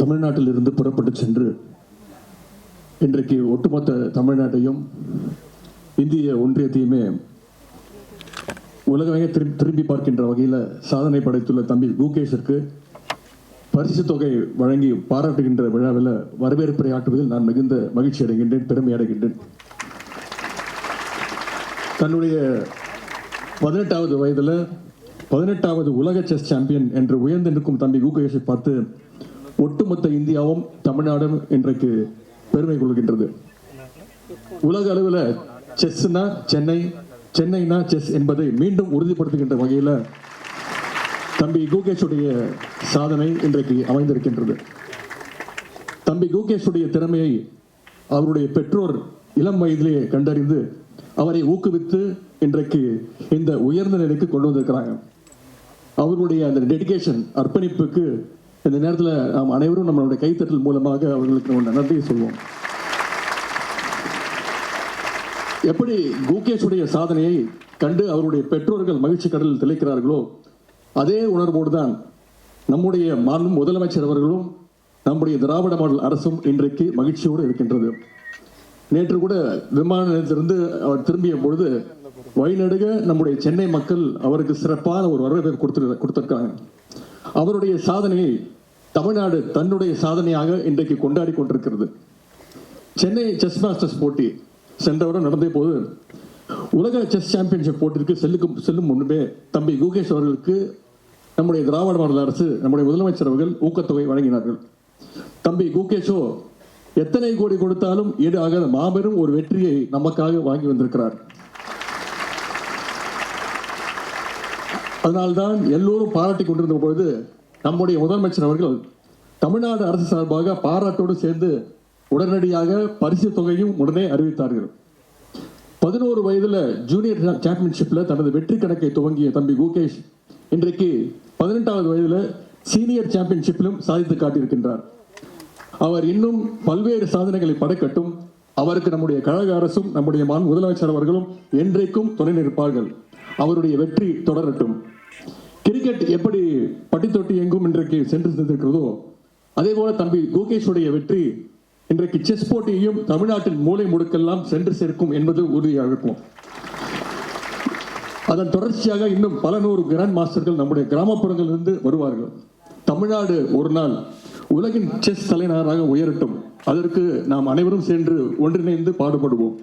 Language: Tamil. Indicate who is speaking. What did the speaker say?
Speaker 1: தமிழ்நாட்டில் இருந்து புறப்பட்டு சென்று இன்றைக்கு ஒட்டுமொத்த தமிழ்நாட்டையும் இந்திய ஒன்றியத்தையுமே உலகமே திரும்பி பார்க்கின்ற வகையில் சாதனை படைத்துள்ள தம்பி குகேஷிற்கு பரிசு தொகை வழங்கி பாராட்டுகின்ற விழாவில் வரவேற்புரை ஆற்றுவதில் நான் மிகுந்த மகிழ்ச்சி அடைகின்றேன், பெருமை அடைகின்றேன். தன்னுடைய 18வது வயதில் 18வது உலக செஸ் சாம்பியன் என்று உயர்ந்து நிற்கும் தம்பி குகேஷை பார்த்து ஒட்டுமொத்த இந்தியாவும் தமிழ்நாடும் இன்றைக்கு பெருமை கொள்கின்றது. உலக அளவில் செஸ்னா சென்னை, சென்னைனா செஸ் என்பதை மீண்டும் உறுதிப்படுத்துகின்ற வகையில் தம்பி குகேஷுடைய சாதனை இன்றைக்கு அமைந்திருக்கின்றது. தம்பி குகேஷுடைய திறமையை அவருடைய பெற்றோர் இளம் வயதிலே கண்டறிந்து அவரை ஊக்குவித்து இன்றைக்கு இந்த உயர்ந்த நிலைக்கு கொண்டு வந்திருக்கிறாங்க. அவர்களுடைய அந்த டெடிகேஷன், அர்ப்பணிப்புக்கு இந்த நேரத்தில் நாம் அனைவரும் நம்மளுடைய கைத்தட்டல் மூலமாக அவர்களுக்கு நன்றியை சொல்வோம். எப்படி குகேஷுடைய சாதனையை கண்டு அவருடைய பெற்றோர்கள் மகிழ்ச்சி கடலில் திளைக்கிறார்களோ அதே உணர்வோடு தான் நம்முடைய மாண்பு முதலமைச்சர் அவர்களும் நம்முடைய திராவிட மாடல் அரசும் இன்றைக்கு மகிழ்ச்சியோடு இருக்கின்றது. நேற்று கூட விமான நிலையத்திலிருந்து அவர் திரும்பிய பொழுது வழிநடுக நம்முடைய சென்னை மக்கள் அவருக்கு சிறப்பான ஒரு வரவேற்பை கொடுத்திருக்காங்க. அவருடைய சாதனையை தமிழ்நாடு தன்னுடைய சாதனையாக இன்றைக்கு கொண்டாடி கொண்டிருக்கிறது. சென்னை செஸ் மாஸ்டர்ஸ் போட்டி சென்ற வாரம் நடந்த போது உலக செஸ் சாம்பியன்ஷிப் போட்டிற்கு செல்லும் முன்பே தம்பி குகேஷ் அவர்களுக்கு நம்முடைய திராவிட மாடல் அரசு, நம்முடைய முதலமைச்சர் அவர்கள் ஊக்கத்தொகை வழங்கினார்கள். தம்பி குகேஷோ எத்தனை கோடி கொடுத்தாலும் ஈடாக மாபெரும் ஒரு வெற்றியை நமக்காக வாங்கி வந்திருக்கிறார். அதனால்தான் எல்லோரும் பாராட்டி கொண்டிருந்த பொழுது நம்முடைய முதலமைச்சர் அவர்கள் தமிழ்நாடு அரசு சார்பாக பாராட்டோடு சேர்ந்து உடனடியாக பரிசு தொகையும் உடனே அறிவித்தார்கள். 11 வயதுல ஜூனியர் சாம்பியன்ஷிப்ல தனது வெற்றி கணக்கை துவங்கிய தம்பி குகேஷ் இன்றைக்கு 18வது வயதுல சீனியர் சாம்பியன்ஷிப்பிலும் சாதித்து காட்டியிருக்கின்றார். அவர் இன்னும் பல்வேறு சாதனைகளை படைக்கட்டும். அவருக்கு நம்முடைய கழக அரசும் நம்முடைய முதலமைச்சர் அவர்களும் என்றைக்கும் துணை நிற்பார்கள். அவருடைய வெற்றி தொடரட்டும். கிரிக்கெட் எப்படி பட்டி தொட்டி எங்கும் இன்றைக்கு சென்று சென்றிருக்கிறதோ அதே போல தம்பி குகேஷுடைய வெற்றி இன்றைக்கு செஸ் போட்டியையும் தமிழ்நாட்டின் மூலை முடுக்கெல்லாம் சென்று சேர்க்கும் என்பது உறுதியாக இருக்கும். அதன் தொடர்ச்சியாக இன்னும் பல நூறு கிராண்ட் மாஸ்டர்கள் நம்முடைய கிராமப்புறங்களிலிருந்து வருவார்கள். தமிழ்நாடு ஒரு நாள் உலகின் செஸ் தலைநகராக உயரட்டும். அதற்கு நாம் அனைவரும் சென்று ஒன்றிணைந்து பாடுபடுவோம்.